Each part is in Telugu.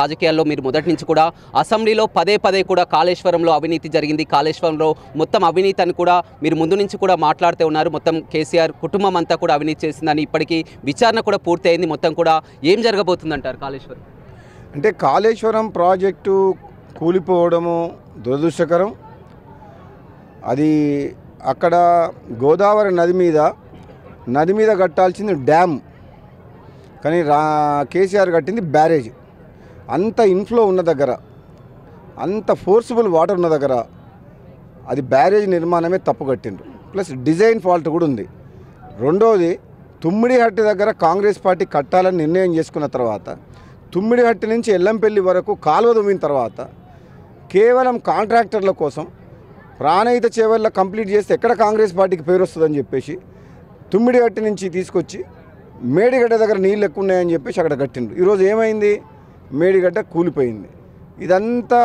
రాజకీయాల్లో మీరు మొదటి నుంచి కూడా అసెంబ్లీలో పదే పదే కూడా కాళేశ్వరంలో అవినీతి జరిగింది, కాళేశ్వరంలో మొత్తం అవినీతి అని కూడా మీరు ముందు నుంచి కూడా మాట్లాడుతూ ఉన్నారు. మొత్తం కేసీఆర్ కుటుంబం అంతా కూడా అవినీతి చేసిందని ఇప్పటికీ విచారణ కూడా పూర్తయింది. మొత్తం కూడా ఏం జరగబోతుందంటారు కాళేశ్వరం? అంటే కాళేశ్వరం ప్రాజెక్టు కూలిపోవడము దురదృష్టకరం. అది అక్కడ గోదావరి నది మీద కట్టాల్సింది డ్యామ్, కానీ కేసీఆర్ కట్టింది బ్యారేజ్. అంత ఇన్ఫ్లో ఉన్న దగ్గర, అంత ఫోర్సిబుల్ వాటర్ ఉన్న దగ్గర అది బ్యారేజ్ నిర్మాణమే తప్పు కట్టిండ్రు. ప్లస్ డిజైన్ ఫాల్ట్ కూడా ఉంది. రెండోది, తుమ్మిడిహట్టి దగ్గర కాంగ్రెస్ పార్టీ కట్టాలని నిర్ణయం చేసుకున్న తర్వాత తుమ్మిడిహట్టి నుంచి ఎల్లంపల్లి వరకు కాలువ దువ్విన తర్వాత కేవలం కాంట్రాక్టర్ల కోసం ప్రాణహిత చేవల్లో కంప్లీట్ చేస్తే ఎక్కడ కాంగ్రెస్ పార్టీకి పేరు వస్తుందని చెప్పేసి తుమ్మిడిహట్టి నుంచి తీసుకొచ్చి మేడిగడ్డ దగ్గర నీళ్ళు ఎక్కువ ఉన్నాయని చెప్పేసి అక్కడ కట్టిండ్రు. ఈరోజు ఏమైంది? మేడిగడ్డ కూలిపోయింది. ఇదంతా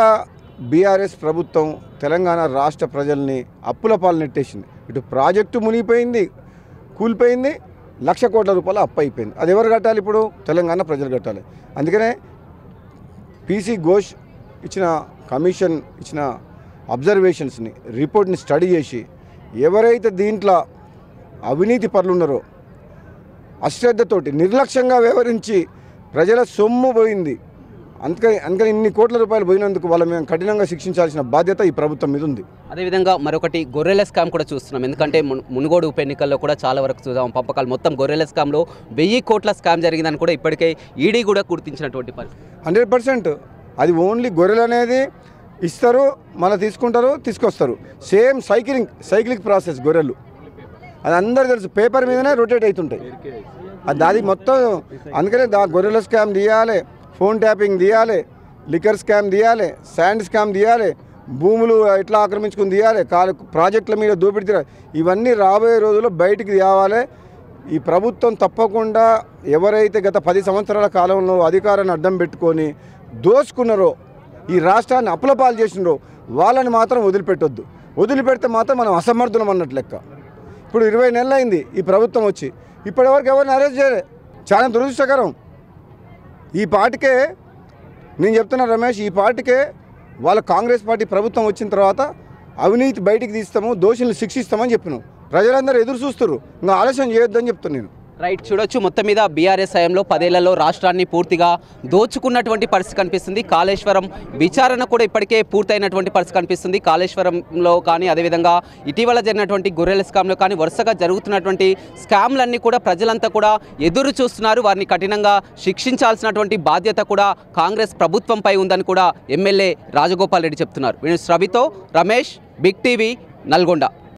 బీఆర్ఎస్ ప్రభుత్వం తెలంగాణ రాష్ట్ర ప్రజల్ని అప్పుల పాలు నెట్టేసింది. ఇటు ప్రాజెక్టు మునిగిపోయింది, కూలిపోయింది, 1,00,000 కోట్ల రూపాయలు అప్పు అయిపోయింది. అది ఎవరు కట్టాలి? ఇప్పుడు తెలంగాణ ప్రజలు కట్టాలి. అందుకనే పీసీ ఘోష్ ఇచ్చిన కమిషన్ ఇచ్చిన అబ్జర్వేషన్స్ని, రిపోర్ట్ని స్టడీ చేసి ఎవరైతే దీంట్లో అవినీతి పరులు ఉన్నారో అశ్రద్ధతోటి నిర్లక్ష్యంగా వ్యవహరించి ప్రజల సొమ్ము పోయింది, అందుకని ఇన్ని కోట్ల రూపాయలు పోయినందుకు వాళ్ళ మేము కఠినంగా శిక్షించాల్సిన బాధ్యత ఈ ప్రభుత్వం మీద ఉంది. అదేవిధంగా మరొకటి గొర్రెల స్కామ్ కూడా చూస్తున్నాం. ఎందుకంటే మునుగోడు ఉప ఎన్నికల్లో కూడా చాలా వరకు చూద్దాం పంపకాలు, మొత్తం గొర్రెల స్కామ్లో 1000 కోట్ల స్కామ్ జరిగిందని కూడా ఇప్పటికే ఈడీ కూడా గుర్తించినటువంటి పరిస్థితి. 100% అది ఓన్లీ గొర్రెలు అనేది ఇస్తారు, మళ్ళీ తీసుకుంటారు, తీసుకొస్తారు. సేమ్ సైక్లిక్ ప్రాసెస్ గొర్రెలు. అది అందరూ తెలుసు, పేపర్ మీదనే రొటేట్ అవుతుంటాయి. అది మొత్తం అందుకనే గొర్రెల స్కామ్ తీయాలి, ఫోన్ ట్యాపింగ్ తీయాలి, లిక్కర్ స్కామ్ తీయాలి, శాండ్ స్కామ్ తీయాలి, భూములు ఎట్లా ఆక్రమించుకుని తీయాలి, ప్రాజెక్టుల మీద దోపిడీ తీయాలి. ఇవన్నీ రాబోయే రోజుల్లో బయటికి తేవాలి. ఈ ప్రభుత్వం తప్పకుండా ఎవరైతే గత 10 సంవత్సరాల కాలంలో అధికారాన్ని అడ్డం పెట్టుకొని దోచుకున్నారో, ఈ రాష్ట్రాన్ని అప్పులపాలు చేసినారో వాళ్ళని మాత్రం వదిలిపెట్టొద్దు. వదిలిపెడితే మాత్రం మనం అసమర్థులం అన్నట్లు లెక్క. ఇప్పుడు 20 నెలలు అయింది ఈ ప్రభుత్వం వచ్చి, ఇప్పటివరకు ఎవరిని అరెస్ట్ చేయలే. చాలా దురదృష్టకరం. ఈ పార్టీకే నేను చెప్తున్నా రమేష్, ఈ పార్టీకే వాళ్ళ కాంగ్రెస్ పార్టీ ప్రభుత్వం వచ్చిన తర్వాత అవినీతి బయటికి తీస్తాము, దోషులను శిక్షిస్తామని చెప్పినాం. ప్రజలందరూ ఎదురు చూస్తారు, ఇంకా ఆలస్యం చేయొద్దని చెప్తున్నాను నేను. రైట్, చూడొచ్చు మొత్తం మీద బీఆర్ఎస్ హయాంలో 10 ఏళ్లలో రాష్ట్రాన్ని పూర్తిగా దోచుకున్నటువంటి పరిస్థితి కనిపిస్తుంది. కాళేశ్వరం విచారణ కూడా ఇప్పటికే పూర్తయినటువంటి పరిస్థితి కనిపిస్తుంది. కాళేశ్వరంలో కానీ అదేవిధంగా ఇటీవల జరిగినటువంటి గొర్రెల స్కామ్లో కానీ వరుసగా జరుగుతున్నటువంటి స్కామ్లన్నీ కూడా ప్రజలంతా కూడా ఎదురు చూస్తున్నారు. వారిని కఠినంగా శిక్షించాల్సినటువంటి బాధ్యత కూడా కాంగ్రెస్ ప్రభుత్వంపై ఉందని కూడా ఎమ్మెల్యే రాజగోపాల్ రెడ్డి చెప్తున్నారు. రవితో రమేష్, బిగ్ టీవీ, నల్గొండ.